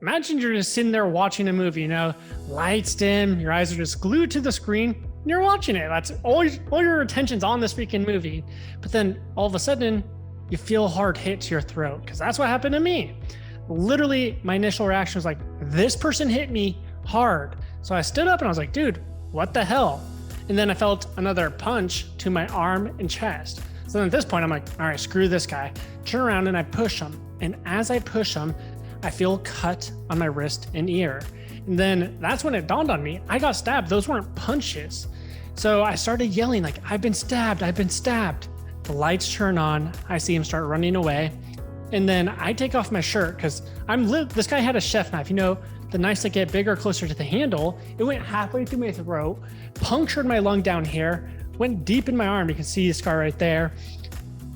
imagine you're just sitting there watching a movie, lights dim, your eyes are just glued to the screen, and you're watching it. That's all your attention's on this freaking movie. But then all of a sudden, you feel a hard hit to your throat, because that's what happened to me. Literally, my initial reaction was like, this person hit me hard. So I stood up and I was like, dude, what the hell? And then I felt another punch to my arm and chest. So then at this point, I'm like, all right, screw this guy. Turn around and I push him. And as I push him, I feel a cut on my wrist and ear. And then that's when it dawned on me, I got stabbed. Those weren't punches. So I started yelling like, I've been stabbed. The lights turn on. I see him start running away. And then I take off my shirt because this guy had a chef knife. The knives that get bigger, closer to the handle. It went halfway through my throat, punctured my lung down here, went deep in my arm. You can see the scar right there.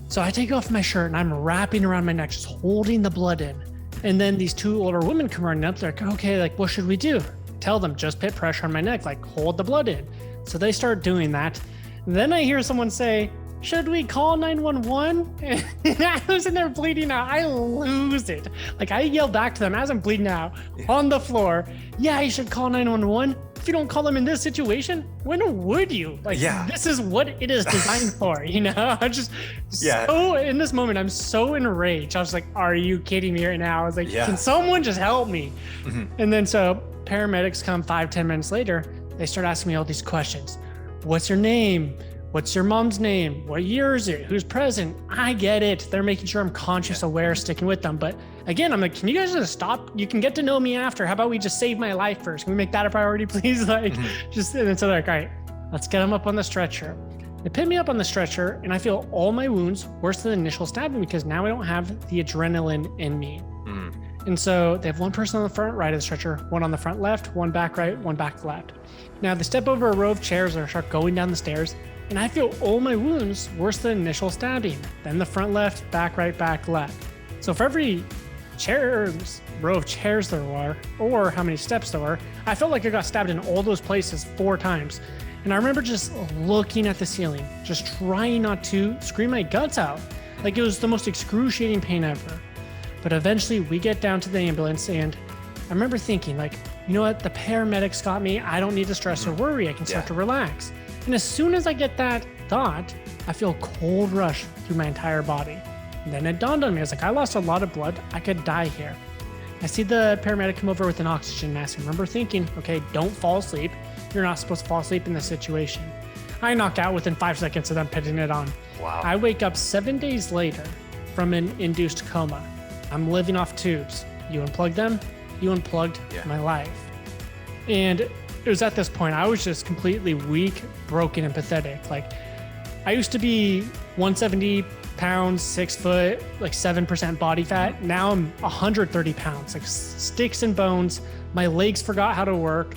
So I take off my shirt and I'm wrapping around my neck, just holding the blood in. And then these two older women come running up. They're like, okay, like, what should we do? Tell them, just put pressure on my neck, like hold the blood in. So they start doing that. Then I hear someone say, should we call 911? And I was in there bleeding out. I lose it. Like I yell back to them as I'm bleeding out on the floor. Yeah, you should call 911. If you don't call them in this situation, when would you? Like, This is what it is designed for, I'm just so, in this moment, I'm so enraged. I was like, are you kidding me right now? I was like, can someone just help me? Mm-hmm. And then so paramedics come 5-10 minutes later. They start asking me all these questions. What's your name? What's your mom's name? What year is it? Who's present? I get it. They're making sure I'm conscious, aware, sticking with them. But again, I'm like, can you guys just stop? You can get to know me after. How about we just save my life first? Can we make that a priority, please? And then so they're like, all right, let's get him up on the stretcher. They put me up on the stretcher and I feel all my wounds worse than the initial stabbing because now I don't have the adrenaline in me. And so they have one person on the front right of the stretcher, one on the front left, one back right, one back left. Now they step over a row of chairs or start going down the stairs. And I feel all my wounds worse than initial stabbing. Then the front left, back right, back left. So for every row of chairs there were, or how many steps there were, I felt like I got stabbed in all those places 4 times. And I remember just looking at the ceiling, just trying not to scream my guts out. Like it was the most excruciating pain ever. But eventually we get down to the ambulance and I remember thinking like, you know what, the paramedics got me. I don't need to stress or worry. I can start to relax. And as soon as I get that thought, I feel a cold rush through my entire body. And then it dawned on me, I was like, I lost a lot of blood. I could die here. I see the paramedic come over with an oxygen mask. I remember thinking, okay, don't fall asleep. You're not supposed to fall asleep in this situation. I knock out within 5 seconds of them putting it on. Wow. I wake up 7 days later from an induced coma. I'm living off tubes. You unplug them, you unplugged my life. And it was at this point, I was just completely weak, broken, and pathetic. Like, I used to be 170 pounds, 6 foot, like 7% body fat. Now I'm 130 pounds, like sticks and bones. My legs forgot how to work.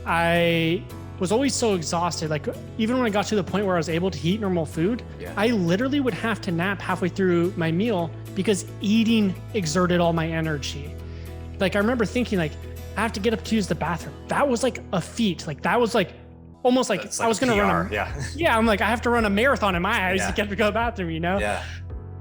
I was always so exhausted. Like, even when I got to the point where I was able to eat normal food, I literally would have to nap halfway through my meal because eating exerted all my energy. Like, I remember thinking, like, I have to get up to use the bathroom. That was like a feat. Like, that was like almost like I was going to run. I'm like, I have to run a marathon in my eyes to get to go to the bathroom, Yeah.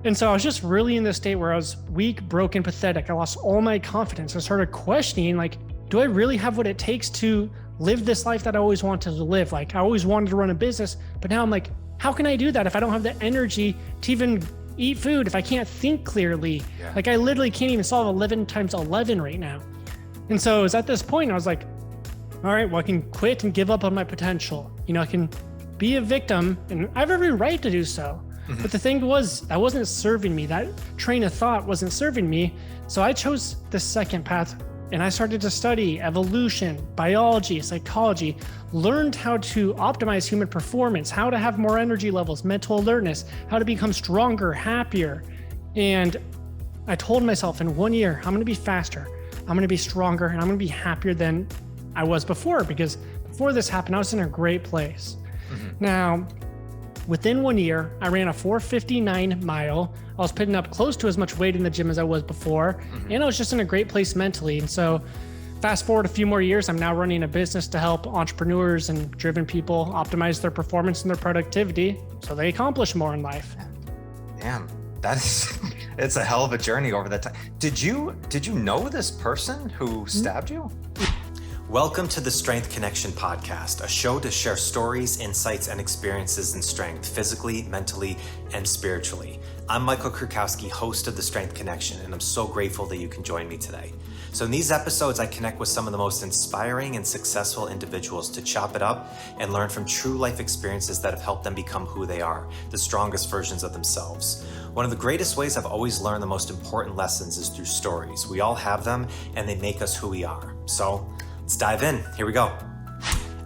And so I was just really in this state where I was weak, broken, pathetic. I lost all my confidence. I started questioning, like, do I really have what it takes to live this life that I always wanted to live? Like, I always wanted to run a business, but now I'm like, how can I do that if I don't have the energy to even eat food, if I can't think clearly? Like, I literally can't even solve 11 times 11 right now. And so it was at this point, I was like, all right, well, I can quit and give up on my potential. I can be a victim and I have every right to do so. But the thing was, that wasn't serving me. That train of thought wasn't serving me. So I chose the second path and I started to study evolution, biology, psychology, learned how to optimize human performance, how to have more energy levels, mental alertness, how to become stronger, happier. And I told myself in 1 year, I'm going to be faster. I'm going to be stronger and I'm going to be happier than I was before, because before this happened, I was in a great place. Now, within 1 year, I ran a 4:59 mile. I was putting up close to as much weight in the gym as I was before. And I was just in a great place mentally. And so fast forward a few more years, I'm now running a business to help entrepreneurs and driven people optimize their performance and their productivity so they accomplish more in life. Damn, that is It's a hell of a journey over that time. Did you know this person who stabbed you? Welcome to the Strength Connection podcast, a show to share stories, insights, and experiences in strength, physically, mentally, and spiritually. I'm Michael Krukowski, host of the Strength Connection, and I'm so grateful that you can join me today. So in these episodes, I connect with some of the most inspiring and successful individuals to chop it up and learn from true life experiences that have helped them become who they are, the strongest versions of themselves. One of the greatest ways I've always learned the most important lessons is through stories. We all have them, and they make us who we are. So let's dive in. Here we go.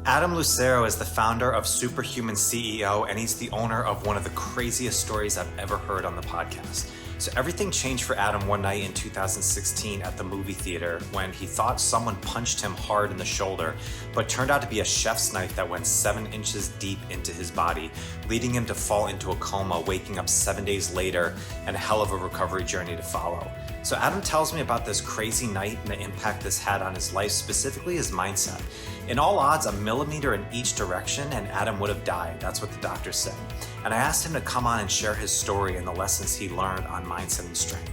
Adam Lucero is the founder of Superhuman CEO, and he's the owner of one of the craziest stories I've ever heard on the podcast. So everything changed for Adam one night in 2016 at the movie theater when he thought someone punched him hard in the shoulder, but turned out to be a chef's knife that went 7 inches deep into his body, leading him to fall into a coma, waking up 7 days later, and a hell of a recovery journey to follow. So Adam tells me about this crazy night and the impact this had on his life, specifically his mindset. In all odds, a millimeter in each direction, and Adam would have died. That's what the doctor said. And I asked him to come on and share his story and the lessons he learned on mindset and strength.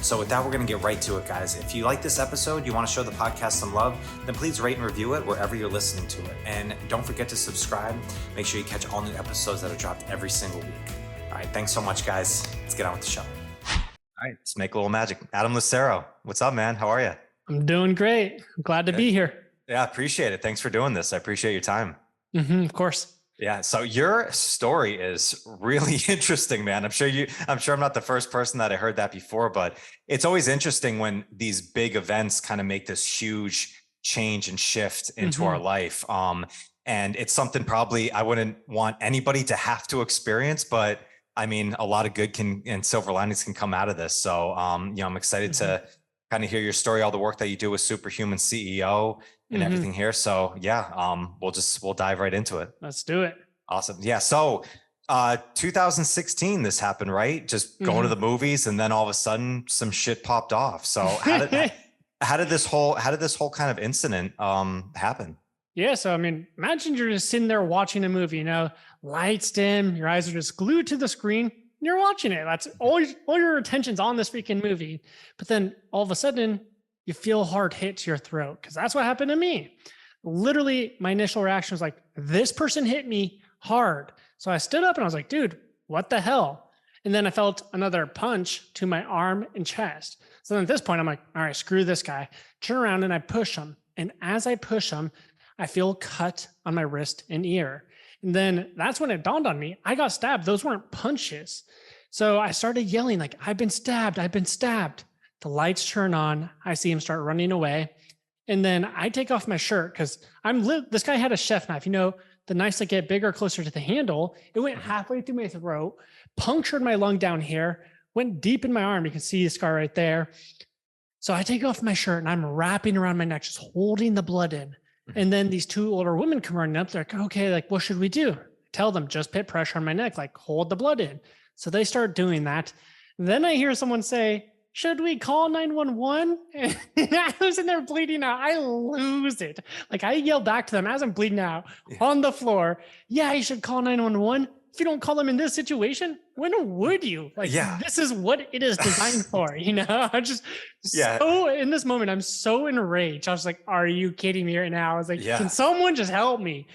So with that, we're going to get right to it, guys. If you like this episode, you want to show the podcast some love, then please rate and review it wherever you're listening to it. And don't forget to subscribe. Make sure you catch all new episodes that are dropped every single week. All right, thanks so much, guys. Let's get on with the show. All right, let's make a little magic. Adam Lucero, what's up, man? How are you? I'm doing great. I'm glad to be here. Yeah, I appreciate it. Thanks for doing this. I appreciate your time. Of course. Yeah. So your story is really interesting, man. I'm sure I'm not the first person that I heard that before, but it's always interesting when these big events kind of make this huge change and shift into our life. And it's something probably I wouldn't want anybody to have to experience, but I mean, a lot of good and silver linings can come out of this. So, I'm excited to kind of hear your story, all the work that you do with Superhuman CEO and everything here. So yeah, we'll dive right into it. Let's do it. Awesome. Yeah. So, 2016, this happened, right? Just going to the movies, and then all of a sudden some shit popped off. So how did this whole kind of incident, happen? Yeah. So, I mean, imagine you're just sitting there watching a movie, lights dim, your eyes are just glued to the screen, and you're watching it. That's all your attention's on this freaking movie. But then all of a sudden you feel a hard hit to your throat, because that's what happened to me. Literally, my initial reaction was like, this person hit me hard. So I stood up and I was like, dude, what the hell? And then I felt another punch to my arm and chest. So then at this point, I'm like, all right, screw this guy. Turn around and I push him. And as I push him, I feel cut on my wrist and ear. And then that's when it dawned on me, I got stabbed. Those weren't punches. So I started yelling like, I've been stabbed. I've been stabbed. The lights turn on. I see him start running away. And then I take off my shirt because this guy had a chef knife. The knives that get bigger, closer to the handle. It went halfway through my throat, punctured my lung down here, went deep in my arm. You can see the scar right there. So I take off my shirt and I'm wrapping around my neck, just holding the blood in. And then these two older women come running up. They're like, okay, like, what should we do? Tell them, just put pressure on my neck, like hold the blood in. So they start doing that. Then I hear someone say, should we call 911? And I was in there bleeding out. I lose it. Like I yell back to them as I'm bleeding out on the floor. Yeah, you should call 911. If you don't call them in this situation, when would you? Like, this is what it is designed for, I'm just so in this moment, I'm so enraged. I was like, are you kidding me right now? I was like, can someone just help me?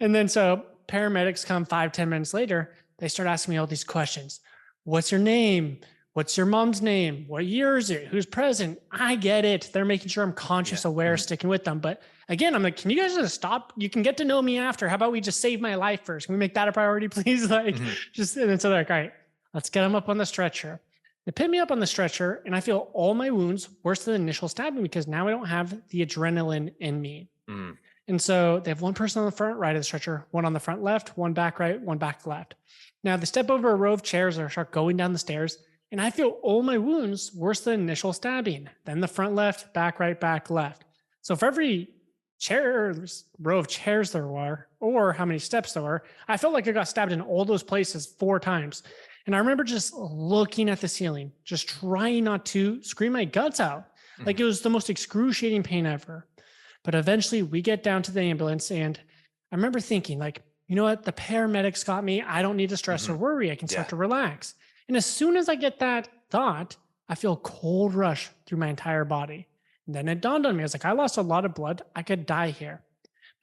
And then so paramedics come 5-10 minutes later. They start asking me all these questions. What's your name? What's your mom's name? What year is it? Who's present? I get it. They're making sure I'm conscious, aware, sticking with them. But again, I'm like, can you guys just stop? You can get to know me after. How about we just save my life first? Can we make that a priority, please? And then so they're like, all right, let's get him up on the stretcher. They put me up on the stretcher and I feel all my wounds worse than the initial stabbing because now I don't have the adrenaline in me. And so they have one person on the front right of the stretcher, one on the front left, one back right, one back left. Now they step over a row of chairs or start going down the stairs. And I feel all my wounds worse than initial stabbing. Then the front left, back right, back left. So for every row of chairs there were, or how many steps there were, I felt like I got stabbed in all those places 4 times. And I remember just looking at the ceiling, just trying not to scream my guts out. Like it was the most excruciating pain ever. But eventually we get down to the ambulance and I remember thinking like, you know what? The paramedics got me. I don't need to stress or worry. I can start to relax. And as soon as I get that thought, I feel cold rush through my entire body. And then it dawned on me, I was like, I lost a lot of blood. I could die here.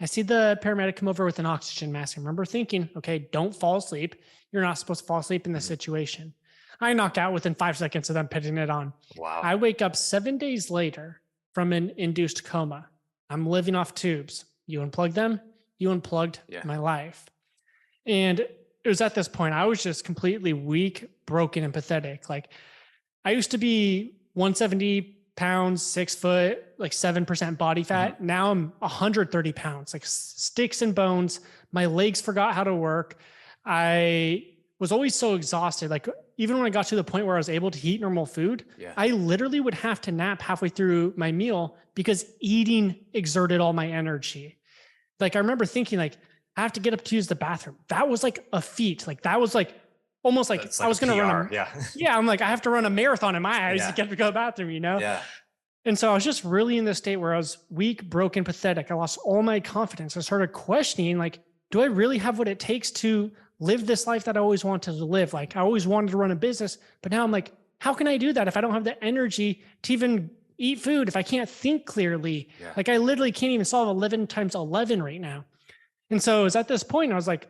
I see the paramedic come over with an oxygen mask. I remember thinking, okay, don't fall asleep. You're not supposed to fall asleep in this situation. I knocked out within 5 seconds of them putting it on. Wow. I wake up 7 days later from an induced coma. I'm living off tubes. You unplug them, you unplugged my life. And it was at this point, I was just completely weak, broken, and pathetic. Like, I used to be 170 pounds, 6 foot, like 7% body fat. Now I'm 130 pounds, like sticks and bones. My legs forgot how to work. I was always so exhausted. Like, even when I got to the point where I was able to eat normal food, I literally would have to nap halfway through my meal because eating exerted all my energy. Like, I remember thinking, like, I have to get up to use the bathroom. That was like a feat. Like, that was like almost like I was going to run. I'm like, I have to run a marathon in my eyes to get to go to the bathroom, you know? Yeah. And so I was just really in this state where I was weak, broken, pathetic. I lost all my confidence. I started questioning, like, do I really have what it takes to live this life that I always wanted to live? Like, I always wanted to run a business, but now I'm like, how can I do that if I don't have the energy to even eat food, if I can't think clearly? Like, I literally can't even solve 11 times 11 right now. And so it was at this point, I was like,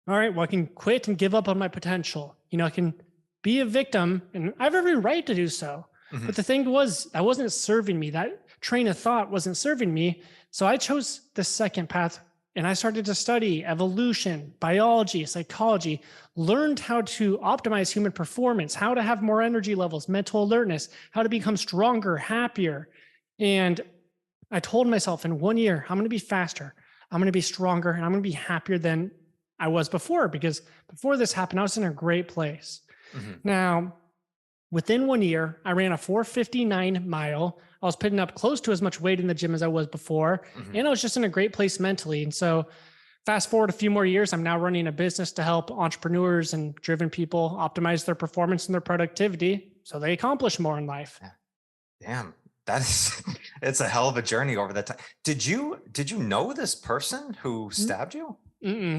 all right, well, I can quit and give up on my potential. You know, I can be a victim and I have every right to do so. But the thing was, that wasn't serving me. That train of thought wasn't serving me. So I chose the second path and I started to study evolution, biology, psychology, learned how to optimize human performance, how to have more energy levels, mental alertness, how to become stronger, happier. And I told myself in 1 year, I'm going to be faster. I'm going to be stronger and I'm going to be happier than I was before, because before this happened, I was in a great place. Now, within 1 year, I ran a 4:59 mile. I was putting up close to as much weight in the gym as I was before. And I was just in a great place mentally. And so fast forward a few more years, I'm now running a business to help entrepreneurs and driven people optimize their performance and their productivity so they accomplish more in life. Damn. It's a hell of a journey over that time. Did you know this person who stabbed you?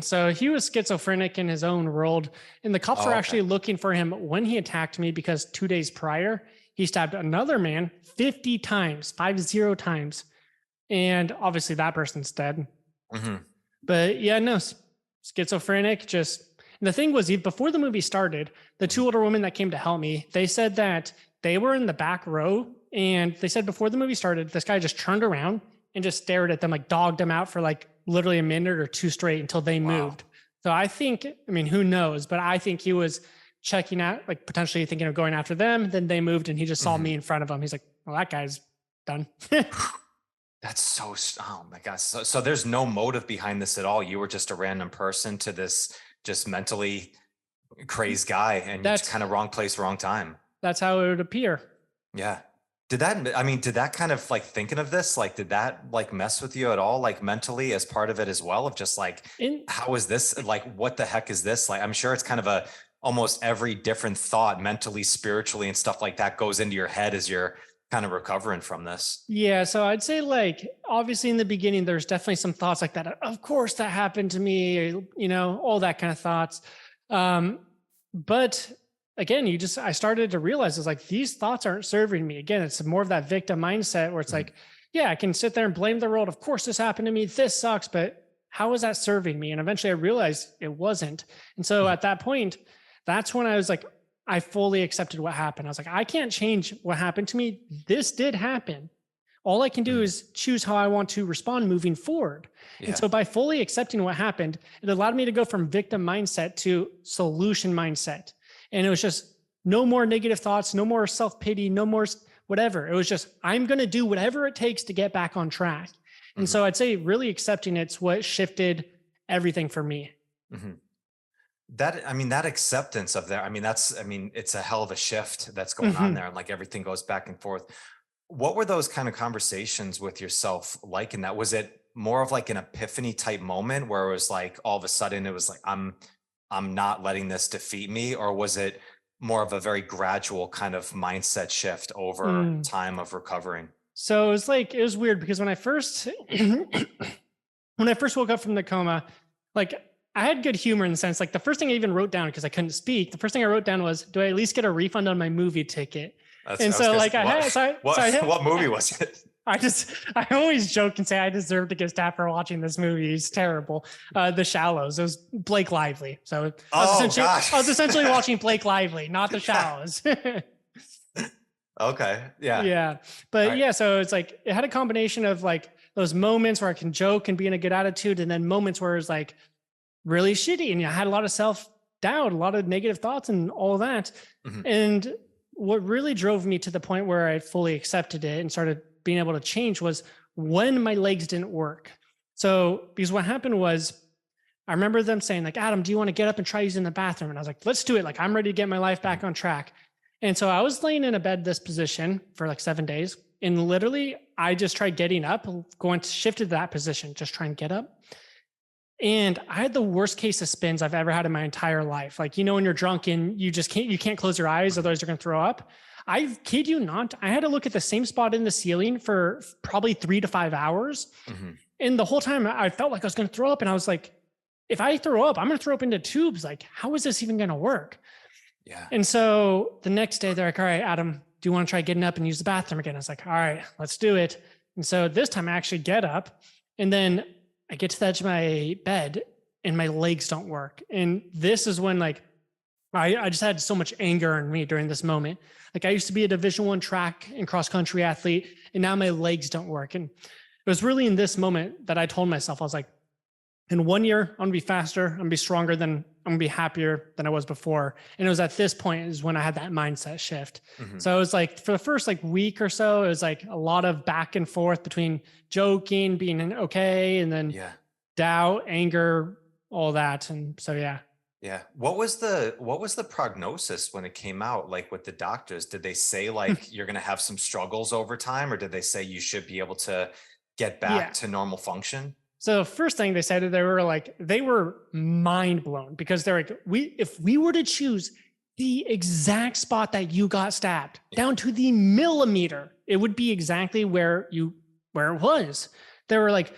So he was schizophrenic in his own world, and the cops were actually looking for him when he attacked me because 2 days prior, he stabbed another man 50 times, 50 times. And obviously that person's dead. But yeah, no, schizophrenic, just, and the thing was, before the movie started, the two older women that came to help me, they said that they were in the back row. And they said before the movie started, this guy just turned around and just stared at them, like dogged them out for like literally a minute or two straight until they moved. So I think, I mean, who knows, but I think he was checking out, like potentially thinking of going after them. Then they moved and he just saw me in front of him. He's like, well, that guy's done. That's so, oh my gosh. So there's no motive behind this at all. You were just a random person to this just mentally crazed guy, and that's kind of wrong place, wrong time. That's how it would appear. Yeah. Did that kind of like thinking of this, like, did that like mess with you at all? Like mentally as part of it as well, of just like, how is this, like, what the heck is this? Like, I'm sure it's kind of almost every different thought mentally, spiritually and stuff like that goes into your head as you're kind of recovering from this. Yeah. So I'd say, like, obviously in the beginning, there's definitely some thoughts like that. Of course that happened to me, you know, all that kind of thoughts. But again, I started to realize, it's like, these thoughts aren't serving me. Again, it's more of that victim mindset where it's like, yeah, I can sit there and blame the world. Of course this happened to me. This sucks, but how is that serving me? And eventually I realized it wasn't. And so at that point, that's when I was like, I fully accepted what happened. I was like, I can't change what happened to me. This did happen. All I can do is choose how I want to respond moving forward. And so by fully accepting what happened, it allowed me to go from victim mindset to solution mindset. And it was just no more negative thoughts, no more self-pity, no more whatever. It was just, I'm going to do whatever it takes to get back on track. And so I'd say really accepting it's what shifted everything for me. That acceptance of that, it's a hell of a shift that's going on there. And like everything goes back and forth. What were those kind of conversations with yourself like in that? Was it more of like an epiphany type moment where it was like, all of a sudden it was like, I'm not letting this defeat me? Or was it more of a very gradual kind of mindset shift over time of recovering? So it was weird because when I first woke up from the coma, like, I had good humor in the sense, like the first thing I even wrote down, because I couldn't speak, the first thing I wrote down was, do I at least get a refund on my movie ticket? And so like what movie was it? I always joke and say I deserve to get stabbed for watching this movie. It's terrible. The Shallows. It was Blake Lively. So I was essentially watching Blake Lively, not The Shallows. Okay. Yeah. Yeah. But right. yeah, so it's like, it had a combination of like those moments where I can joke and be in a good attitude. And then moments where it's like really shitty. And I had a lot of self-doubt, a lot of negative thoughts and all of that. Mm-hmm. And what really drove me to the point where I fully accepted it and started being able to change was when my legs didn't work. So, because what happened was, I remember them saying like, Adam, do you want to get up and try using the bathroom? And I was like, let's do it. Like, I'm ready to get my life back on track. And so I was laying in a bed, this position for like 7 days. And literally I just tried getting up, shifted to that position, just trying to get up. And I had the worst case of spins I've ever had in my entire life. Like, when you're drunk and you can't close your eyes, otherwise you're going to throw up. I kid you not, I had to look at the same spot in the ceiling for probably 3 to 5 hours. Mm-hmm. And the whole time I felt like I was going to throw up. And I was like, if I throw up, I'm going to throw up into tubes. Like, how is this even going to work? Yeah. And so the next day they're like, all right, Adam, do you want to try getting up and use the bathroom again? I was like, all right, let's do it. And so this time I actually get up, and then I get to the edge of my bed and my legs don't work. And this is when like, I just had so much anger in me during this moment. Like, I used to be a Division I track and cross country athlete, and now my legs don't work. And it was really in this moment that I told myself, I was like, in 1 year, I'm going to be faster. I'm going to be stronger I'm going to be happier than I was before. And it was at this point is when I had that mindset shift. Mm-hmm. So it was like, for the first like week or so, it was like a lot of back and forth between joking, being okay, and then doubt, anger, all that. And so, yeah. Yeah. What was the prognosis when it came out? Like with the doctors, did they say like you're going to have some struggles over time, or did they say you should be able to get back to normal function? So the first thing they said, they were mind blown, because they're like, if we were to choose the exact spot that you got stabbed down to the millimeter, it would be exactly where it was. They were like,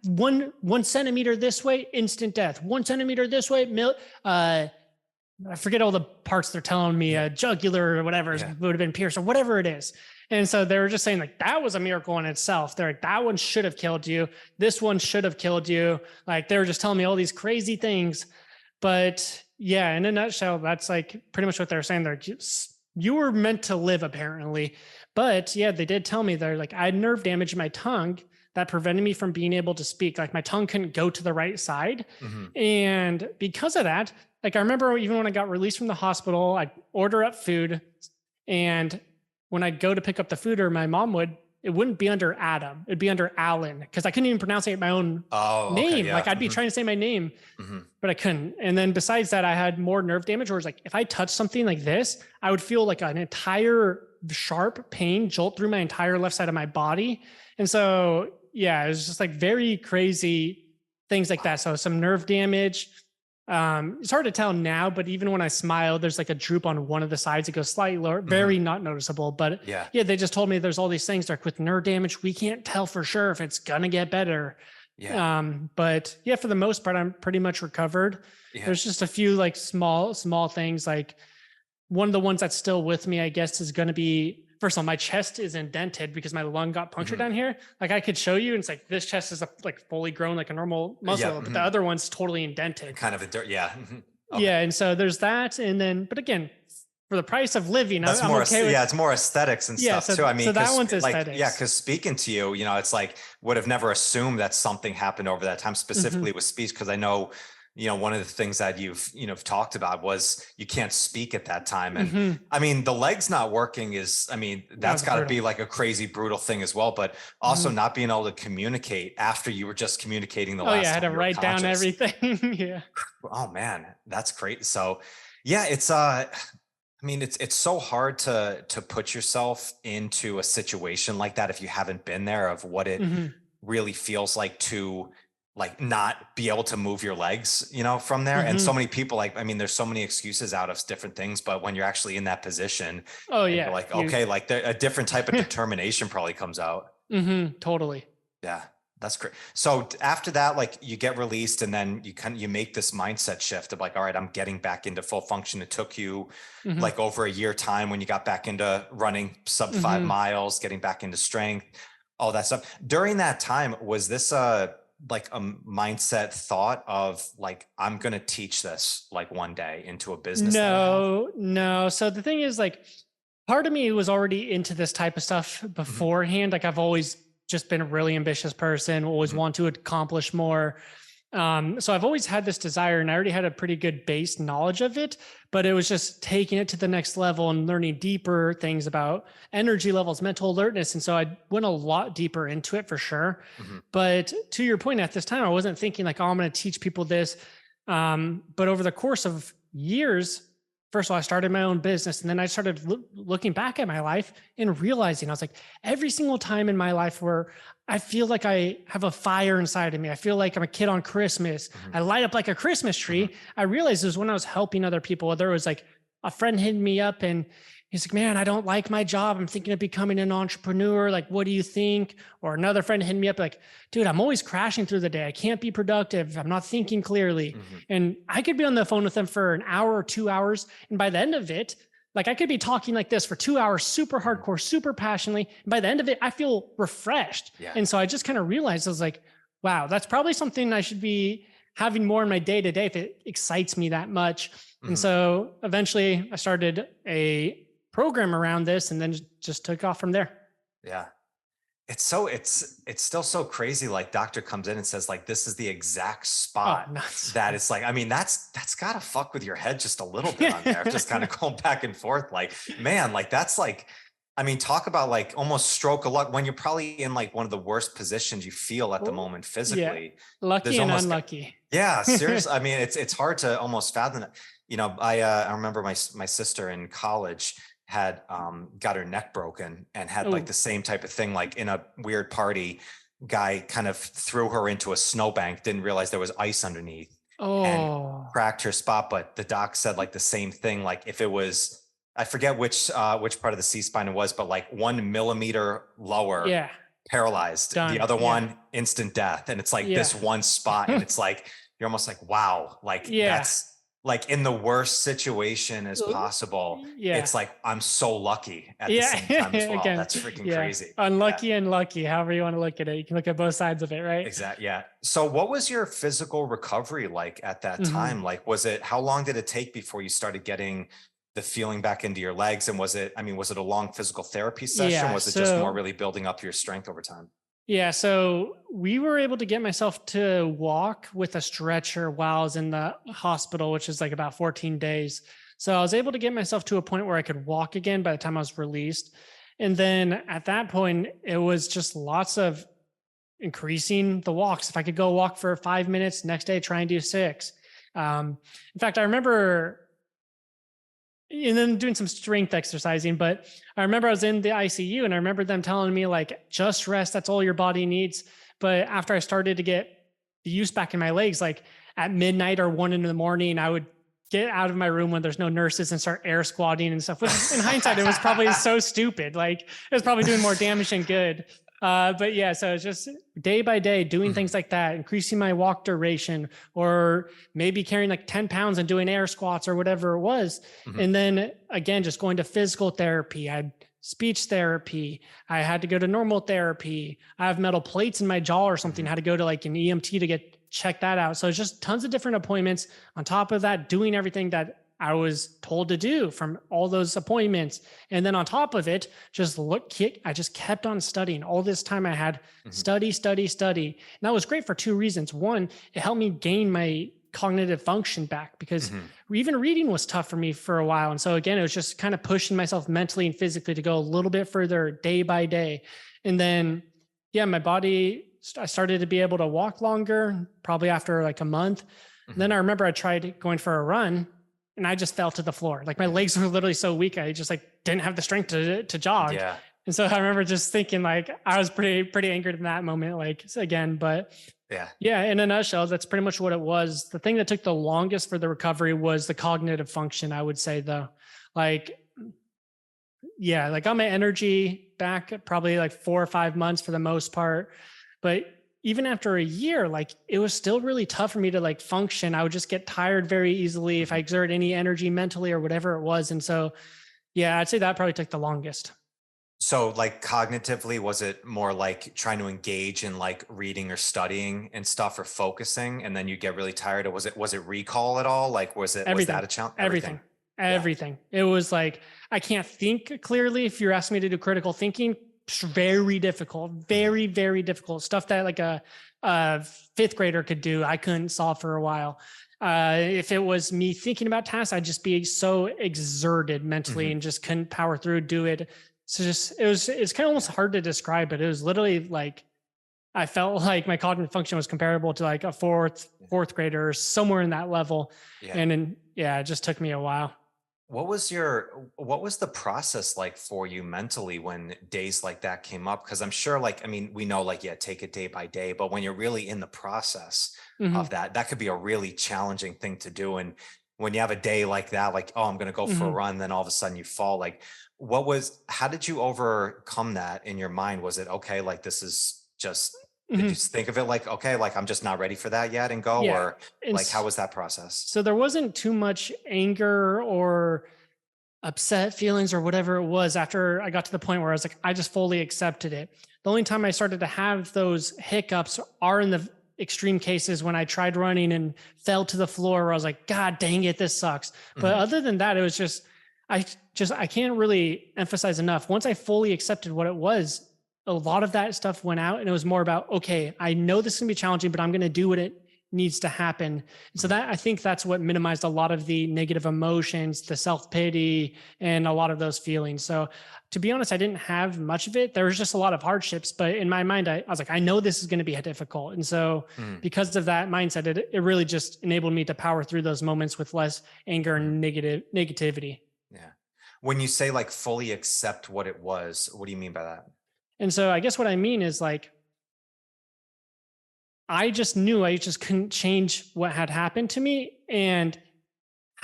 1 centimeter this way, instant death. 1 centimeter this way, I forget all the parts they're telling me, jugular or whatever would have been pierced or whatever it is. And so they were just saying like, that was a miracle in itself. They're like, that one should have killed you. This one should have killed you. Like, they were just telling me all these crazy things. But yeah, in a nutshell, that's like pretty much what they're saying. You were meant to live apparently. But yeah, they did tell me they're like, I had nerve damage in my tongue that prevented me from being able to speak. Like, my tongue couldn't go to the right side. Mm-hmm. And because of that, like, I remember even when I got released from the hospital, I'd order up food, and when I'd go to pick up the food, or my mom would, it wouldn't be under Adam. It'd be under Alan, because I couldn't even pronounce my own name. Like, I'd be trying to say my name, but I couldn't. And then besides that, I had more nerve damage, where it's like, if I touched something like this, I would feel like an entire sharp pain jolt through my entire left side of my body. And so, yeah, it was just like very crazy things like that. So some nerve damage. It's hard to tell now, but even when I smile, there's like a droop on one of the sides. It goes slightly lower, very not noticeable. But yeah, they just told me there's all these things like with nerve damage, we can't tell for sure if it's gonna get better. Yeah. But yeah, for the most part, I'm pretty much recovered. Yeah. There's just a few like small things. Like, one of the ones that's still with me, I guess, is going to be, first of all, my chest is indented because my lung got punctured down here. Like, I could show you, and it's like, this chest is like fully grown like a normal muscle, but the other one's totally indented. Kind of a dirt. Yeah. Okay. Yeah. And so there's that. And then, but again, for the price of living, I'm okay with, it's more aesthetics and stuff too. I mean, so that one's like, aesthetics. Yeah. Cause speaking to you, it's like, would have never assumed that something happened over that time, specifically with speech. Cause I know, one of the things that you've talked about was you can't speak at that time. And I mean, the legs not working that's gotta be like a crazy, brutal thing as well. But also not being able to communicate after you were just communicating the last time. I had to write down everything. Yeah. Oh man, that's great. So yeah, it's, it's so hard to put yourself into a situation like that if you haven't been there, of what it really feels like to like not be able to move your legs, from there. And so many people, there's so many excuses out of different things, but when you're actually in that position, you're like, okay, like a different type of determination probably comes out. Totally. Yeah. That's great. So after that, like you get released and then you make this mindset shift of like, all right, I'm getting back into full function. It took you Mm-hmm. like over a year time when you got back into running sub 5 miles, getting back into strength, all that stuff. During that time, was this like a mindset thought of like, I'm going to teach this like one day into a business? No. So the thing is, like, part of me was already into this type of stuff beforehand. Like, I've always just been a really ambitious person, always want to accomplish more. So I've always had this desire, and I already had a pretty good base knowledge of it, but it was just taking it to the next level and learning deeper things about energy levels, mental alertness. And so I went a lot deeper into it for sure. But to your point, at this time, I wasn't thinking like, oh, I'm going to teach people this. But over the course of years, first of all, I started my own business, and then I started looking back at my life and realizing, I was like, every single time in my life where I feel like I have a fire inside of me, I feel like I'm a kid on Christmas, I light up like a Christmas tree. I realized it was when I was helping other people, whether it was like a friend hitting me up and he's like, man, I don't like my job, I'm thinking of becoming an entrepreneur. Like, what do you think? Or another friend hitting me up like, dude, I'm always crashing through the day. I can't be productive. I'm not thinking clearly. And I could be on the phone with them for an hour or 2 hours. And by the end of it, like I could be talking like this for 2 hours, super hardcore, super passionately. And by the end of it, I feel refreshed. And so I just kind of realized, I was like, wow, that's probably something I should be having more in my day to day if it excites me that much. And so eventually I started a program around this and then just took off from there. Yeah. It's still so crazy. Like doctor comes in and says like, this is the exact spot that it's like, I mean, that's gotta fuck with your head just a little bit on there. Just kind of going back and forth. Like, man, like that's like, I mean, talk about like almost stroke of luck when you're probably in like one of the worst positions you feel at the moment physically. Lucky and unlucky. Yeah, seriously. I mean, it's hard to almost fathom that. You know, I remember my sister in college had got her neck broken and had like the same type of thing, like in a weird party, guy kind of threw her into a snowbank, didn't realize there was ice underneath and cracked her spot. But the doc said like the same thing, like if it was, I forget which part of the C-spine it was, but like 1 millimeter lower, paralyzed. Done. The other one, instant death. And it's like this one spot. And it's like, you're almost like, wow, like that's like in the worst situation as possible. It's like, I'm so lucky at the same time as well. Again, that's freaking crazy. Unlucky and lucky, however you want to look at it. You can look at both sides of it, right? Exactly. Yeah. So what was your physical recovery like at that time? Like, how long did it take before you started getting the feeling back into your legs? And was it a long physical therapy session? Was it just more really building up your strength over time? Yeah. So we were able to get myself to walk with a stretcher while I was in the hospital, which is like about 14 days. So I was able to get myself to a point where I could walk again by the time I was released. And then at that point, it was just lots of increasing the walks. If I could go walk for 5 minutes, next day, try and do 6. In fact, I remember, and then doing some strength exercising, but I remember I was in the ICU and I remember them telling me like, just rest, that's all your body needs. But after I started to get the use back in my legs, like at midnight or 1 a.m, I would get out of my room when there's no nurses and start air squatting and stuff, which in hindsight, it was probably so stupid. Like it was probably doing more damage than good. But yeah, so it's just day by day doing things like that, increasing my walk duration, or maybe carrying like 10 pounds and doing air squats or whatever it was. And then again, just going to physical therapy. I had speech therapy. I had to go to normal therapy. I have metal plates in my jaw or something. I had to go to like an EMT to check that out. So it's just tons of different appointments. On top of that, doing everything that I was told to do from all those appointments. And then on top of it, I just kept on studying. All this time I had study. And that was great for 2 reasons. One, it helped me gain my cognitive function back because even reading was tough for me for a while. And so again, it was just kind of pushing myself mentally and physically to go a little bit further day by day. And then, my body, I started to be able to walk longer, probably after like a month. Then I remember I tried going for a run and I just fell to the floor. Like my legs were literally so weak. I just like didn't have the strength to jog. Yeah. And so I remember just thinking like, I was pretty angered in that moment, like again, but in a nutshell, that's pretty much what it was. The thing that took the longest for the recovery was the cognitive function, I would say though. Like got my energy back probably like 4 or 5 months for the most part. But even after a year, like it was still really tough for me to like function. I would just get tired very easily if I exert any energy mentally or whatever it was. And so, yeah, I'd say that probably took the longest. So like cognitively, was it more like trying to engage in like reading or studying and stuff or focusing and then you get really tired? Or was it recall at all? Like was Everything, that a challenge? everything, Yeah. everything. It was like, I can't think clearly. If you're asking me to do critical thinking, it's very difficult, very, very difficult stuff that like a fifth grader could do. I couldn't solve for a while. If it was me thinking about tasks, I'd just be so exerted mentally and just couldn't power through, do it. So just, it's kind of almost hard to describe, but it was literally like, I felt like my cognitive function was comparable to like a fourth grader or somewhere in that level. Yeah. And then, yeah, it just took me a while. What was the process like for you mentally when days like that came up? Because I'm sure like, I mean, we know like, yeah, take it day by day, but when you're really in the process Mhm. of that could be a really challenging thing to do. And when you have a day like that, like, oh, I'm going to go for a Mhm. run, then all of a sudden you fall. Like, how did you overcome that in your mind? Was it okay? Like, this is just, did you Mhm. think of it like, okay, like I'm just not ready for that yet and go, Yeah. or And like, how was that process? so there wasn't too much anger or upset feelings or whatever it was after I got to the point where I was like, I just fully accepted it. The only time I started to have those hiccups are in the extreme cases when I tried running and fell to the floor where I was like, God dang it, this sucks. But Mhm. other than that, it was I can't really emphasize enough. Once I fully accepted what it was, a lot of that stuff went out and it was more about, okay, I know this is gonna be challenging, but I'm gonna do what it needs to happen. And so that I think that's what minimized a lot of the negative emotions, the self-pity, and a lot of those feelings. So to be honest, I didn't have much of it. There was just a lot of hardships, but in my mind, I was like, I know this is going to be difficult. And so Mhm. because of that mindset, it really just enabled me to power through those moments with less anger Mhm. and negativity. Yeah. When you say like fully accept what it was, what do you mean by that? And so I guess what I mean is like, I just knew I just couldn't change what had happened to me. And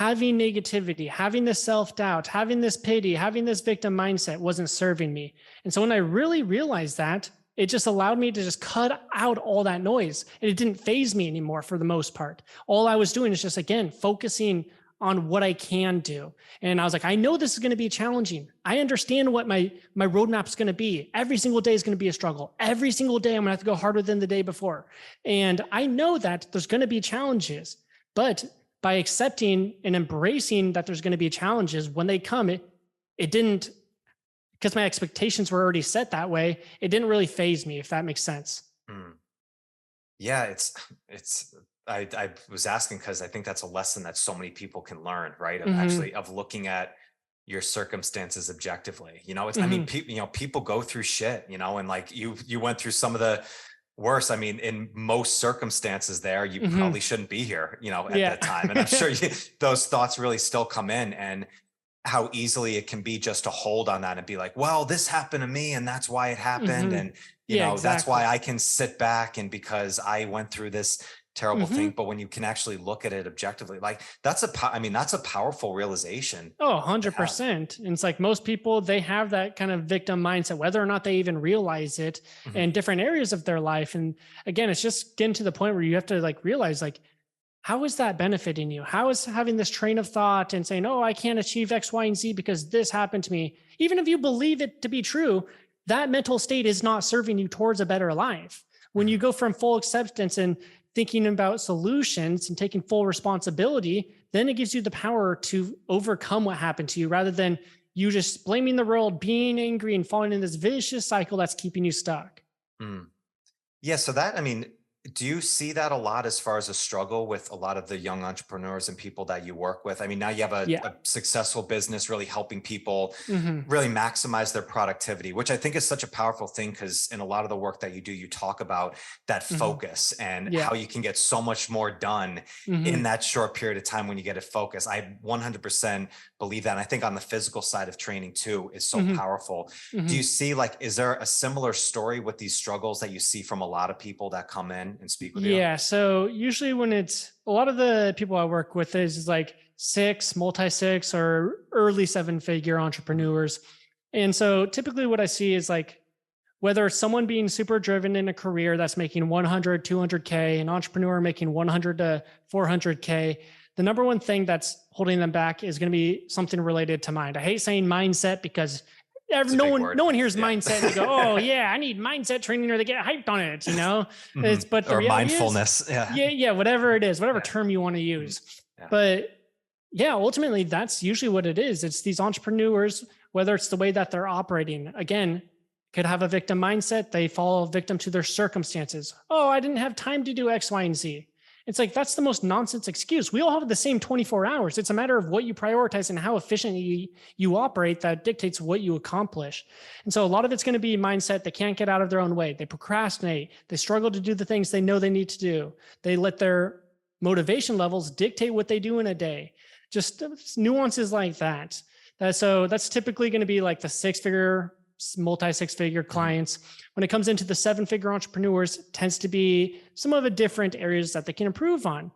having negativity, having this self doubt, having this pity, having this victim mindset wasn't serving me. And so when I really realized that, it just allowed me to just cut out all that noise. And it didn't phase me anymore for the most part. All I was doing is just, again, focusing on what I can do. And I was like, I know this is going to be challenging. I understand what my roadmap is going to be. Every single day is going to be a struggle. Every single day, I'm going to have to go harder than the day before. And I know that there's going to be challenges, but by accepting and embracing that there's going to be challenges when they come, it didn't, because my expectations were already set that way, it didn't really phase me, if that makes sense. Mm. Yeah, it's I was asking because I think that's a lesson that so many people can learn, right? Of Mm-hmm. actually of looking at your circumstances objectively. You know, it's I mean, Mm-hmm. people go through shit, and like you went through some of the worst. I mean, in most circumstances there, you Mm-hmm. probably shouldn't be here, at Yeah. that time. And I'm sure those thoughts really still come in and how easily it can be just to hold on that and be like, well, this happened to me and that's why it happened. Mm-hmm. And, Yeah, that's why exactly. I can sit back and because I went through this terrible Mm-hmm. thing. But when you can actually look at it objectively, like I mean, that's a powerful realization Oh, to have. 100%. And it's like most people, they have that kind of victim mindset, whether or not they even realize it Mhm. in different areas of their life. And again, it's just getting to the point where you have to like realize like, how is that benefiting you? How is having this train of thought and saying, oh, I can't achieve X, Y, and Z because this happened to me? Even if you believe it to be true, that mental state is not serving you towards a better life. When you Mhm. go from full acceptance and thinking about solutions and taking full responsibility, then it gives you the power to overcome what happened to you rather than you just blaming the world, being angry, and falling in this vicious cycle that's keeping you stuck. Mm. Yeah, so I mean, do you see that a lot as far as a struggle with a lot of the young entrepreneurs and people that you work with? I mean, now you have Yeah. a successful business really helping people Hmm. really maximize their productivity, which I think is such a powerful thing because in a lot of the work that you do, you talk about that Hmm. focus and Yeah. how you can get so much more done in Hmm. that short period of time when you get it focused. I 100% believe that. And I think on the physical side of training too is so Hmm. powerful. Do Hmm. you see like, is there a similar story with these struggles that you see from a lot of people that come in and speak with you? Yeah. So usually when it's a lot of the people I work with is like six, multi six or early seven figure Mhm. entrepreneurs. And so typically what I see is like whether it's someone being super driven in a career that's making 100, 200K, an entrepreneur making 100 to 400K, the number one thing that's holding them back is going to be something related to mind. I hate saying mindset because no one hears mindset and they go, oh yeah, I need mindset training, or they get hyped on it, but the or reality mindfulness. Is, whatever it is, whatever term you want to use. Yeah. But yeah, ultimately that's usually what it is. It's these entrepreneurs, whether it's the way that they're operating, again, could have a victim mindset. They fall victim to their circumstances. Oh, I didn't have time to do X, Y, and Z. It's like, that's the most nonsense excuse. We all have the same 24 hours. It's a matter of what you prioritize and how efficiently you operate that dictates what you accomplish. And so a lot of it's going to be mindset. They can't get out of their own way. They procrastinate. They struggle to do the things they know they need to do. They let their motivation levels dictate what they do in a day. Just nuances like that. So that's typically going to be like the multi-six-figure clients. When it comes into the 7-figure entrepreneurs, it tends to be some of the different areas that they can improve on.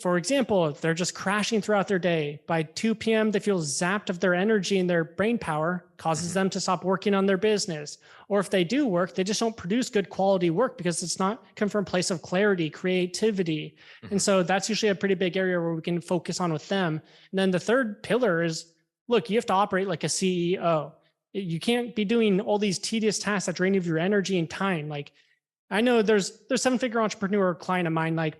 For example, they're just crashing throughout their day. By 2 p.m., they feel zapped of their energy, and their brain power causes them to stop working on their business. Or if they do work, they just don't produce good quality work because it's not come from a place of clarity, creativity. And so that's usually a pretty big area where we can focus on with them. And then the third pillar is, look, you have to operate like a CEO. You can't be doing all these tedious tasks that drain you of your energy and time. Like, I know there's 7-figure entrepreneur client of mine, like,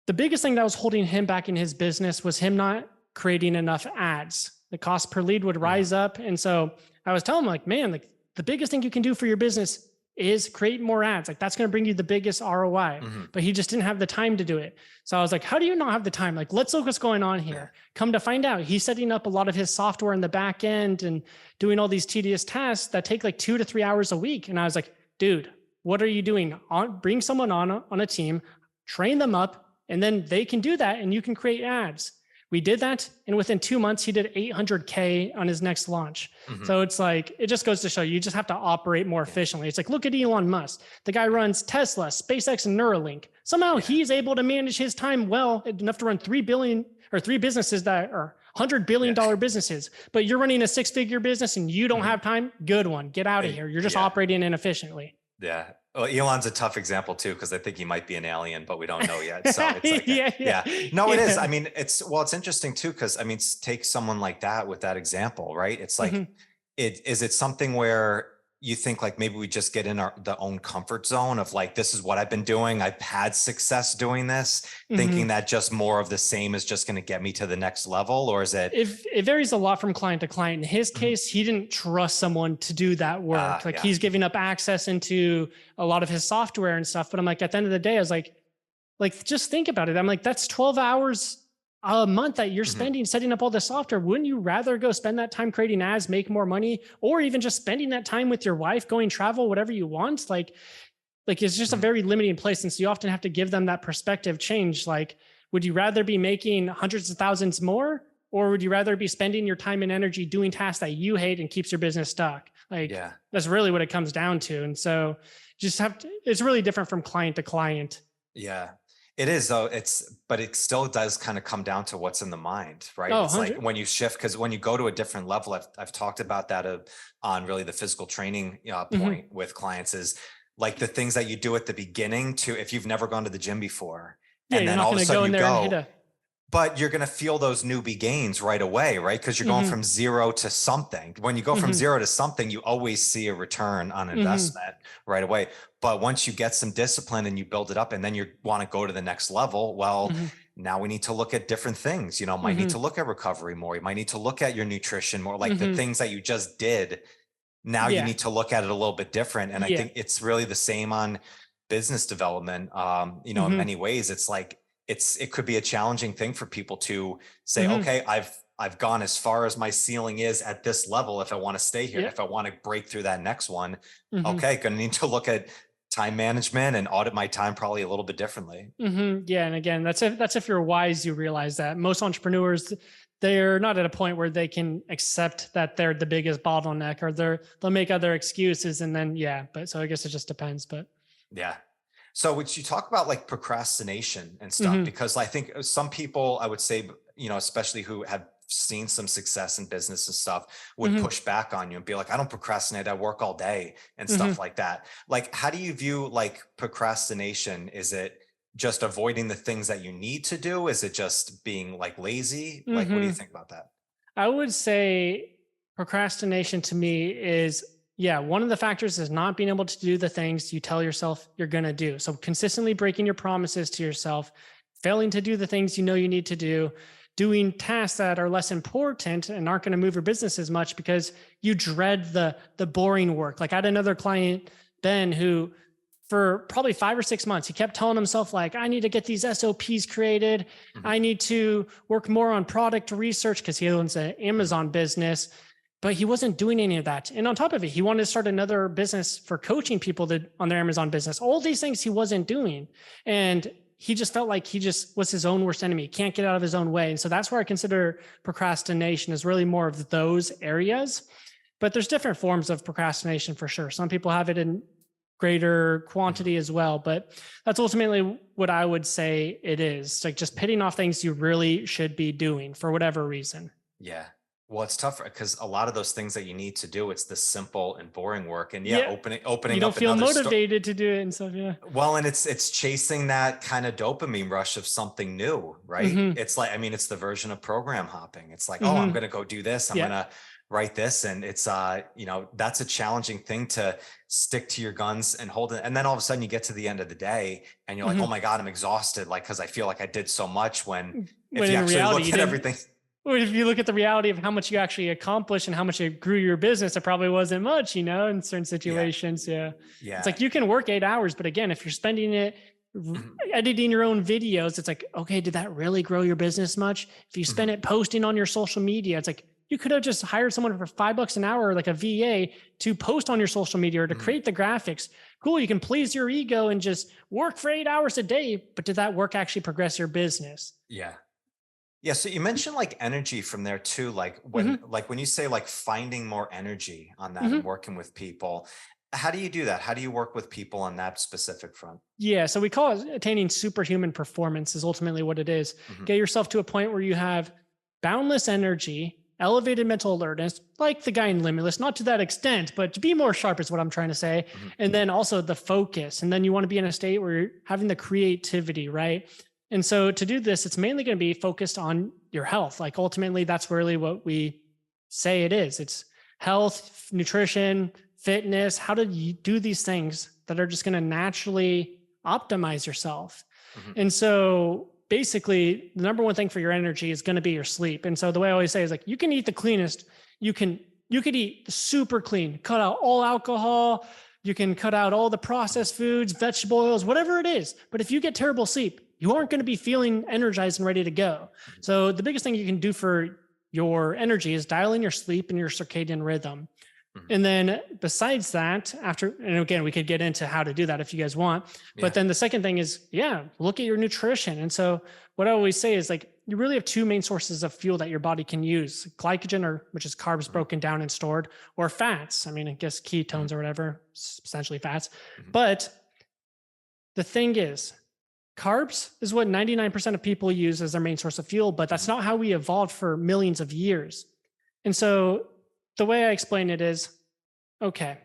the biggest thing that was holding him back in his business was him not creating enough ads. The cost per lead would rise up. And so I was telling him, like, man, like, the biggest thing you can do for your business is create more ads. Like, that's going to bring you the biggest ROI. But he just didn't have the time to do it. So I was like, how do you not have the time? Like, let's look what's going on here. Come to find out, he's setting up a lot of his software in the back end and doing all these tedious tasks that take like 2 to 3 hours a week. And I was like, dude, what are you doing? Bring someone on a team, train them up, and then they can do that and you can create ads. We did that, and within 2 months, he did 800K on his next launch. So it's like, it just goes to show you just have to operate more efficiently. It's like, look at Elon Musk. The guy runs Tesla, SpaceX, and Neuralink. Somehow he's able to manage his time well enough to run 3 businesses that are $100 billion businesses. But you're running a 6-figure business and you don't have time. Good one. Get out of here. You're just operating inefficiently. Yeah. Well, Elon's a tough example too, because I think he might be an alien, but we don't know yet. So it's like, No, it is. I mean, it's interesting too, because I mean, take someone like that with that example, right? It's like, is it something where you think like maybe we just get in the own comfort zone of like, this is what I've been doing. I've had success doing this, thinking that just more of the same is just going to get me to the next level? Or is it? It varies a lot from client to client. In his case, he didn't trust someone to do that work. He's giving up access into a lot of his software and stuff. But I'm like, at the end of the day, I was like, just think about it. I'm like, that's 12 hours a month that you're spending setting up all the software. Wouldn't you rather go spend that time creating ads, make more money, or even just spending that time with your wife, going travel, whatever you want? Like it's just a very limiting place. And so you often have to give them that perspective change. Like, would you rather be making hundreds of thousands more, or would you rather be spending your time and energy doing tasks that you hate and keeps your business stuck? That's really what it comes down to. And so it's really different from client to client. Yeah. It is though. But it still does kind of come down to what's in the mind, right? Oh, it's 100. like when you shift, because when you go to a different level, I've talked about that on really the physical training point with clients, is like the things that you do at the beginning if you've never gone to the gym before, and then all of a sudden you go, but you're going to feel those newbie gains right away, right? Because you're going from zero to something. When you go from zero to something, you always see a return on investment right away. But once you get some discipline and you build it up and then you want to go to the next level, well, now we need to look at different things. Might need to look at recovery more. You might need to look at your nutrition more, like the things that you just did. Now you need to look at it a little bit different. And I think it's really the same on business development. In many ways, it's like, it could be a challenging thing for people to say, okay, I've gone as far as my ceiling is at this level. If I want to stay here, if I want to break through that next one, okay, going to need to look at time management and audit my time probably a little bit differently. Yeah. And again, that's if you're wise, you realize that most entrepreneurs, they're not at a point where they can accept that they're the biggest bottleneck, or they'll make other excuses. And then, but so I guess it just depends, but. Yeah. So would you talk about like procrastination and stuff? Because I think some people, I would say, especially who have seen some success in business and stuff would push back on you and be like, I don't procrastinate, I work all day and stuff like that. Like, how do you view like procrastination? Is it just avoiding the things that you need to do? Is it just being like lazy? Like, what do you think about that? I would say procrastination to me is, one of the factors is not being able to do the things you tell yourself you're going to do. So consistently breaking your promises to yourself, failing to do the things you know you need to do, doing tasks that are less important and aren't going to move your business as much because you dread the boring work. Like I had another client, Ben, who for probably 5 or 6 months, he kept telling himself like, I need to get these SOPs created. I need to work more on product research because he owns an Amazon business, but he wasn't doing any of that. And on top of it, he wanted to start another business for coaching people on their Amazon business. All these things he wasn't doing. And he just felt like he just was his own worst enemy. He can't get out of his own way. And so that's where I consider procrastination is really more of those areas. But there's different forms of procrastination for sure. Some people have it in greater quantity as well, but that's ultimately what I would say it is. It's like just pitting off things you really should be doing for whatever reason. Yeah. Well, it's tough because a lot of those things that you need to do, it's the simple and boring work. And opening you don't up feel motivated to do it and stuff. Well, and it's chasing that kind of dopamine rush of something new, right? It's like, I mean, it's the version of program hopping. It's like, oh, I'm going to go do this. I'm going to write this. And it's, that's a challenging thing to stick to your guns and hold it. And then all of a sudden you get to the end of the day and you're like, oh my God, I'm exhausted. Like, cause I feel like I did so much when if you actually look at everything. Or if you look at the reality of how much you actually accomplished and how much it grew your business, it probably wasn't much, in certain situations. Yeah. It's like you can work 8 hours, but again, if you're spending it editing your own videos, it's like, okay, did that really grow your business much? If you spend it posting on your social media, it's like, you could have just hired someone for $5 an hour, like a VA, to post on your social media or to create the graphics. Cool. You can please your ego and just work for 8 hours a day, but did that work actually progress your business? Yeah. Yeah. So you mentioned like energy from there too. Like when you say like finding more energy on that and working with people, how do you do that? How do you work with people on that specific front? Yeah. So we call it attaining superhuman performance is ultimately what it is. Get yourself to a point where you have boundless energy, elevated mental alertness, like the guy in Limitless, not to that extent, but to be more sharp is what I'm trying to say. And then also the focus. And then you want to be in a state where you're having the creativity, right? And so to do this, it's mainly going to be focused on your health. Like ultimately, that's really what we say it is. It's health, nutrition, fitness. How do you do these things that are just going to naturally optimize yourself? And so basically, the number one thing for your energy is going to be your sleep. And so the way I always say is like, you can eat the cleanest. You could eat super clean, cut out all alcohol. You can cut out all the processed foods, vegetable oils, whatever it is. But if you get terrible sleep, you aren't going to be feeling energized and ready to go. So the biggest thing you can do for your energy is dial in your sleep and your circadian rhythm. And then besides that, and again, we could get into how to do that if you guys want, but then the second thing is, look at your nutrition. And so what I always say is like, you really have two main sources of fuel that your body can use: glycogen, which is carbs broken down and stored, or fats. I mean, I guess ketones or whatever, essentially fats. But the thing is, carbs is what 99% of people use as their main source of fuel, but that's not how we evolved for millions of years. And so the way I explain it is, okay,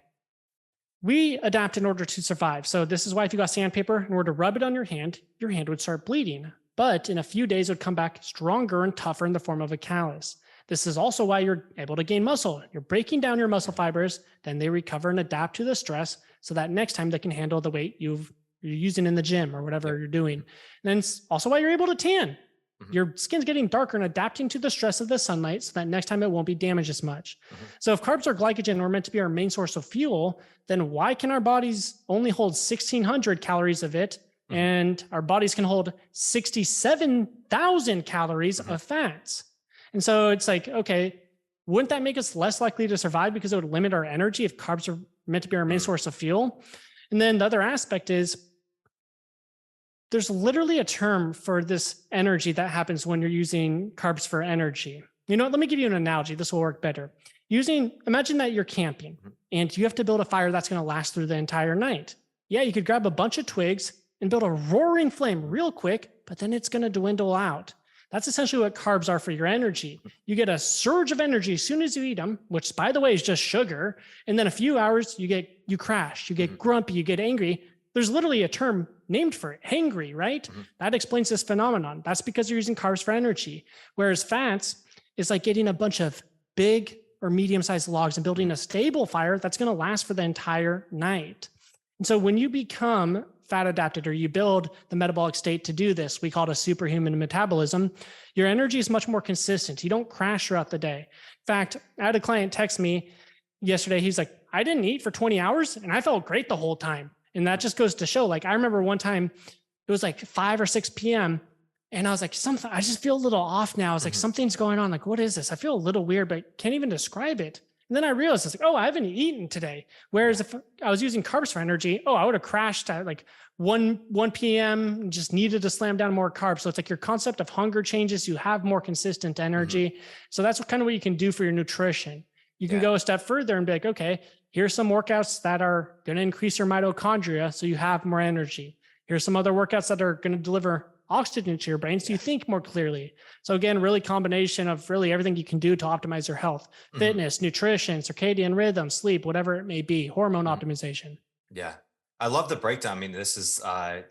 we adapt in order to survive. So this is why if you got sandpaper, in order to rub it on your hand would start bleeding. But in a few days, it would come back stronger and tougher in the form of a callus. This is also why you're able to gain muscle. You're breaking down your muscle fibers, then they recover and adapt to the stress so that next time they can handle the weight you're using in the gym or whatever you're doing. And then it's also why you're able to tan. Your skin's getting darker and adapting to the stress of the sunlight so that next time it won't be damaged as much. So if carbs are glycogen and are meant to be our main source of fuel, then why can our bodies only hold 1,600 calories of it and our bodies can hold 67,000 calories of fats? And so it's like, okay, wouldn't that make us less likely to survive because it would limit our energy if carbs are meant to be our main source of fuel? And then the other aspect is, there's literally a term for this energy that happens when you're using carbs for energy. Let me give you an analogy. This will work better. Imagine that you're camping and you have to build a fire that's going to last through the entire night. Yeah, you could grab a bunch of twigs and build a roaring flame real quick, but then it's going to dwindle out. That's essentially what carbs are for your energy. You get a surge of energy as soon as you eat them, which by the way is just sugar. And then a few hours, you crash, you get grumpy, you get angry. There's literally a term named for it, hangry, right? That explains this phenomenon. That's because you're using carbs for energy. Whereas fats is like getting a bunch of big or medium-sized logs and building a stable fire that's going to last for the entire night. And so when you become fat adapted or you build the metabolic state to do this, we call it a superhuman metabolism, your energy is much more consistent. You don't crash throughout the day. In fact, I had a client text me yesterday. He's like, I didn't eat for 20 hours and I felt great the whole time. And that just goes to show, like, I remember one time it was like 5 or 6 p.m. and I was like, I just feel a little off now. I was like, something's going on. Like, what is this? I feel a little weird, but can't even describe it. And then I realized, it's like, oh, I haven't eaten today. Whereas if I was using carbs for energy, I would have crashed at like 1 p.m. and just needed to slam down more carbs. So it's like your concept of hunger changes. You have more consistent energy. So that's kind of what you can do for your nutrition. You can go a step further and be like, okay, here's some workouts that are going to increase your mitochondria so you have more energy. Here's some other workouts that are going to deliver oxygen to your brain so you think more clearly. So again, really combination of really everything you can do to optimize your health, fitness, nutrition, circadian rhythm, sleep, whatever it may be, hormone optimization. Yeah. I love the breakdown. I mean, this is, I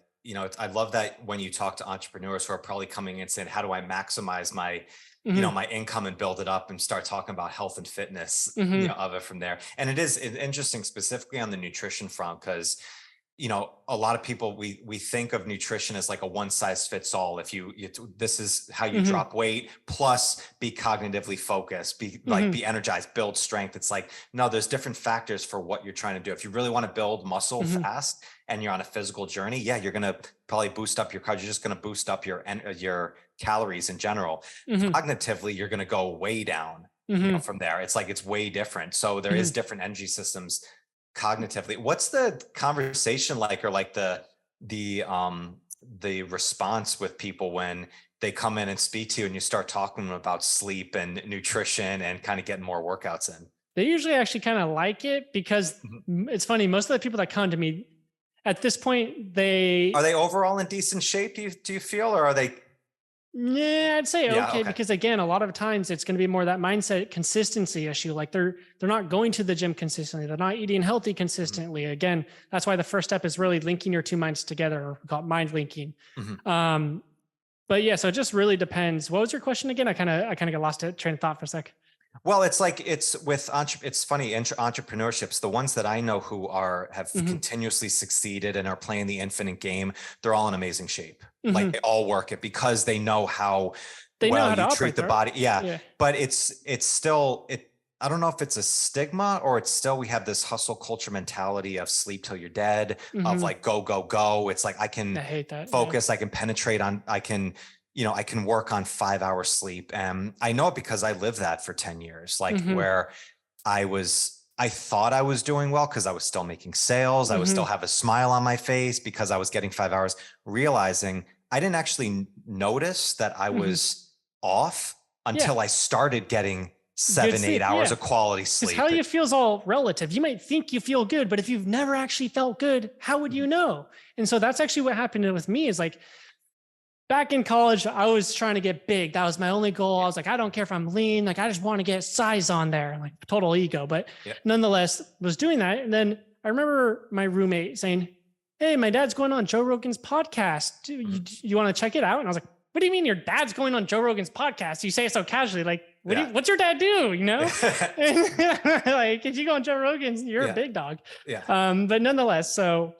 love that when you talk to entrepreneurs who are probably coming in saying, how do I maximize my, my income and build it up, and start talking about health and fitness, of it from there. And it is interesting specifically on the nutrition front, because a lot of people, we think of nutrition as like a one size fits all. If this is how you drop weight, plus be cognitively focused, be energized, build strength. It's like, no, there's different factors for what you're trying to do. If you really want to build muscle fast and you're on a physical journey, you're going to probably boost up your carbs. You're just going to boost up your calories in general. Cognitively, you're going to go way down from there. It's like, it's way different. So there is different energy systems cognitively. What's the conversation like, or like the response with people when they come in and speak to you and you start talking about sleep and nutrition and kind of getting more workouts in? They usually actually kind of like it, because it's funny. Most of the people that come to me at this point, are they overall in decent shape? Do you feel, or are they? Yeah, I'd say okay, because again, a lot of times it's going to be more that mindset consistency issue. Like they're not going to the gym consistently. They're not eating healthy consistently. Again, that's why the first step is really linking your two minds together, or we call it mind linking. But yeah, so it just really depends. What was your question again? I kind of got lost at train of thought for a sec. Well, it's like, it's funny, entrepreneurships, the ones that I know who have continuously succeeded and are playing the infinite game, they're all in amazing shape. Like they all work it because they know how well you treat the body. Yeah. But it's still, I don't know if it's a stigma, or it's still, we have this hustle culture mentality of sleep till you're dead, of like, go, go, go. It's like, I hate that. Focus. I can penetrate I can work on 5 hours sleep. And I know it because I lived that for 10 years, like where I thought I was doing well because I was still making sales. I would still have a smile on my face because I was getting 5 hours, realizing I didn't actually notice that I was off until I started getting 7-8 hours of quality sleep. Because how you feel is all relative. You might think you feel good, but if you've never actually felt good, how would you know? And so that's actually what happened with me, is like, back in college, I was trying to get big. That was my only goal. I was like, I don't care if I'm lean. Like, I just want to get size on there, like total ego. But nonetheless, was doing that. And then I remember my roommate saying, hey, my dad's going on Joe Rogan's podcast. You want to check it out? And I was like, what do you mean your dad's going on Joe Rogan's podcast? You say it so casually, like, what's your dad do? Like, if you go on Joe Rogan's, you're a big dog. But nonetheless, so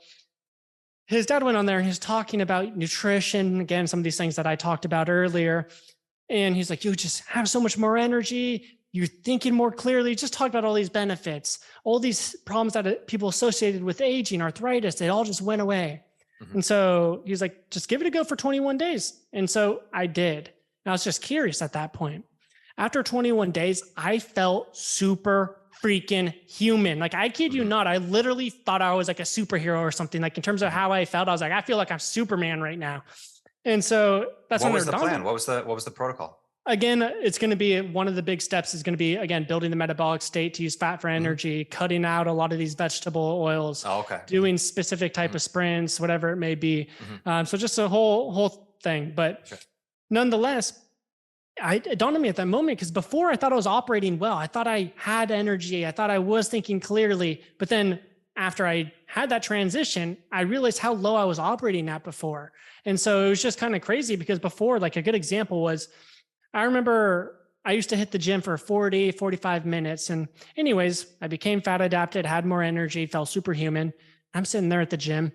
his dad went on there and he's talking about nutrition. Again, some of these things that I talked about earlier. And he's like, you just have so much more energy. You're thinking more clearly. Just talk about all these benefits, all these problems that people associated with aging, arthritis, they all just went away. And so he's like, just give it a go for 21 days. And so I did. And I was just curious at that point. After 21 days, I felt super freaking human. Like, I kid you not, I literally thought I was like a superhero or something. Like, in terms of how I felt, I was like, I feel like I'm Superman right now. And so that's what was the plan. What was the protocol? Again, it's going to be one of the big steps is going to be, again, building the metabolic state to use fat for energy, cutting out a lot of these vegetable oils, doing specific type of sprints, whatever it may be. So just a whole thing. But nonetheless, it dawned on me at that moment, because before I thought I was operating well. I thought I had energy. I thought I was thinking clearly. But then after I had that transition, I realized how low I was operating at before. And so it was just kind of crazy, because before, like a good example was, I remember I used to hit the gym for 40, 45 minutes. And anyways, I became fat adapted, had more energy, felt superhuman. I'm sitting there at the gym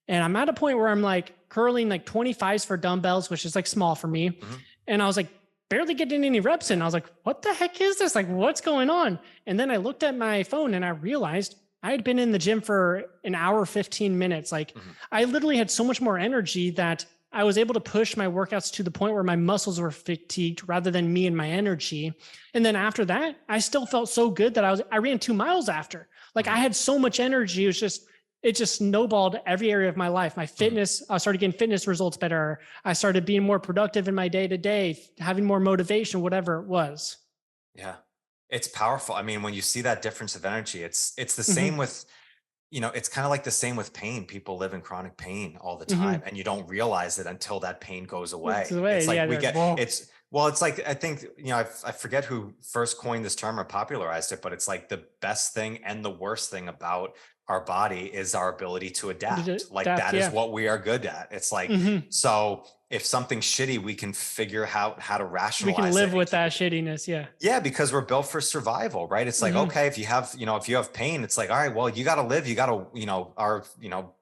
and I'm at a point where I'm like curling like 25s for dumbbells, which is like small for me. Mm-hmm. And I was like barely getting any reps in. I was like, what the heck is this? Like, what's going on? And then I looked at my phone and I realized I had been in the gym for an hour, 15 minutes. Like I literally had so much more energy that I was able to push my workouts to the point where my muscles were fatigued rather than me and my energy. And then after that, I still felt so good that I ran 2 miles after. Like I had so much energy. It just snowballed every area of my life. My fitness, I started getting fitness results better. I started being more productive in my day to day, having more motivation, whatever it was. Yeah. It's powerful. I mean, when you see that difference of energy, it's the same with, it's kind of like the same with pain. People live in chronic pain all the time and you don't realize it until that pain goes away. It's like it's like, I think, I forget who first coined this term or popularized it, but it's like the best thing and the worst thing about our body is our ability to adapt. Like that is what we are good at. It's like, so if something's shitty, we can figure out how to rationalize it. We can live with that shittiness. Yeah. Yeah. Because we're built for survival, right? It's like, okay, if you have pain, it's like, all right, well, you got to live, you got to,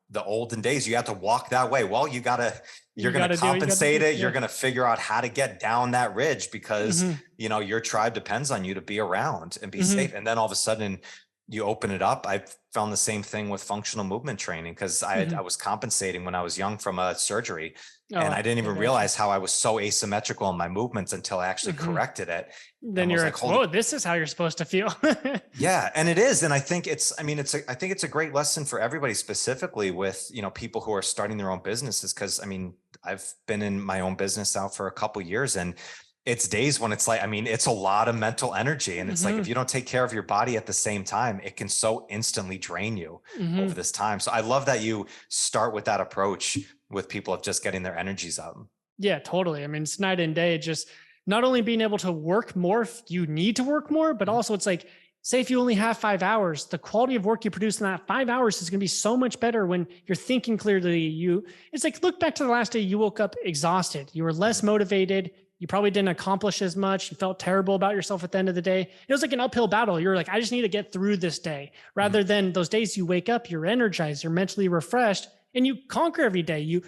the olden days, you have to walk that way. Well, you're going to compensate it. You're going to figure out how to get down that ridge because, your tribe depends on you to be around and be safe. And then all of a sudden you open it up. I found the same thing with functional movement training because I was compensating when I was young from a surgery. And I didn't even realize how I was so asymmetrical in my movements until I actually corrected it. Then you're like, whoa, this is how you're supposed to feel. Yeah. And it is. And I think I think it's a great lesson for everybody, specifically with, people who are starting their own businesses. Cause I've been in my own business now for a couple of years, and it's days when it's like, it's a lot of mental energy. And it's like, if you don't take care of your body at the same time, it can so instantly drain you over this time. So I love that you start with that approach with people of just getting their energies up. Yeah, totally. It's night and day. Just not only being able to work more if you need to work more, but also it's like, say if you only have 5 hours, the quality of work you produce in that 5 hours is going to be so much better when you're thinking clearly. It's like, look back to the last day you woke up exhausted. You were less motivated. You probably didn't accomplish as much. You felt terrible about yourself at the end of the day. It was like an uphill battle. You're like, I just need to get through this day, rather than those days you wake up, you're energized, you're mentally refreshed, and you conquer every day. You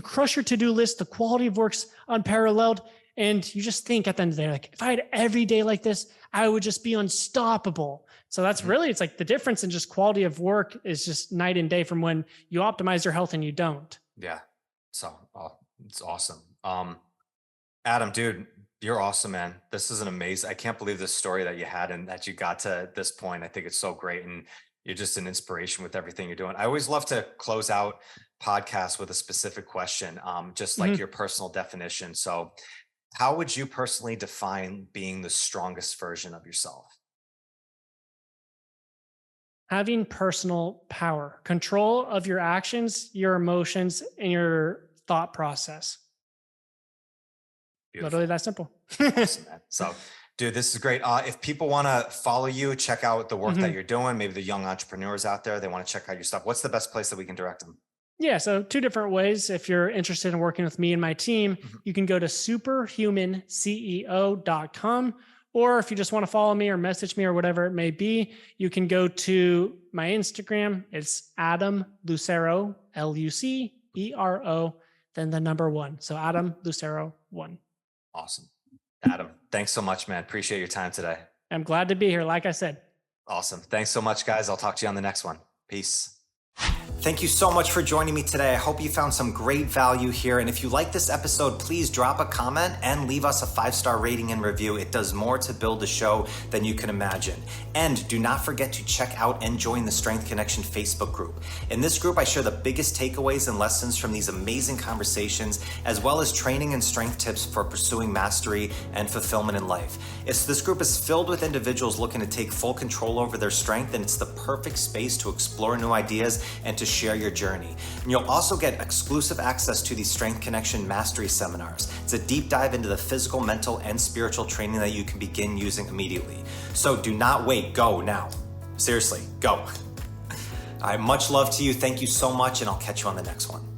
crush your to-do list. The quality of work's unparalleled. And you just think at the end of the day, like, if I had every day like this, I would just be unstoppable. So that's really, it's like the difference in just quality of work is just night and day from when you optimize your health and you don't. Yeah. So it's awesome. Adam, dude, you're awesome, man. This is an amazing, I can't believe this story that you had and that you got to this point. I think it's so great. And you're just an inspiration with everything you're doing. I always love to close out podcasts with a specific question, just like your personal definition. So how would you personally define being the strongest version of yourself? Having personal power, control of your actions, your emotions, and your thought process. Beautiful. Literally that simple. Awesome, man. So, dude, this is great. If people want to follow you, check out the work that you're doing, maybe the young entrepreneurs out there, they want to check out your stuff. What's the best place that we can direct them? Yeah. So 2 different ways. If you're interested in working with me and my team, you can go to superhumanceo.com. Or if you just want to follow me or message me or whatever it may be, you can go to my Instagram. It's Adam Lucero, Lucero, then the number 1. So Adam Lucero 1. Awesome. Adam, thanks so much, man. Appreciate your time today. I'm glad to be here. Like I said. Awesome. Thanks so much, guys. I'll talk to you on the next one. Peace. Thank you so much for joining me today. I hope you found some great value here. And if you like this episode, please drop a comment and leave us a 5-star rating and review. It does more to build the show than you can imagine. And do not forget to check out and join the Strength Connection Facebook group. In this group, I share the biggest takeaways and lessons from these amazing conversations, as well as training and strength tips for pursuing mastery and fulfillment in life. This group is filled with individuals looking to take full control over their strength, and it's the perfect space to explore new ideas and to share your journey. And you'll also get exclusive access to the Strength Connection Mastery Seminars. It's a deep dive into the physical, mental, and spiritual training that you can begin using immediately. So do not wait, go now. Seriously, go. All right, much love to you. Thank you so much, and I'll catch you on the next one.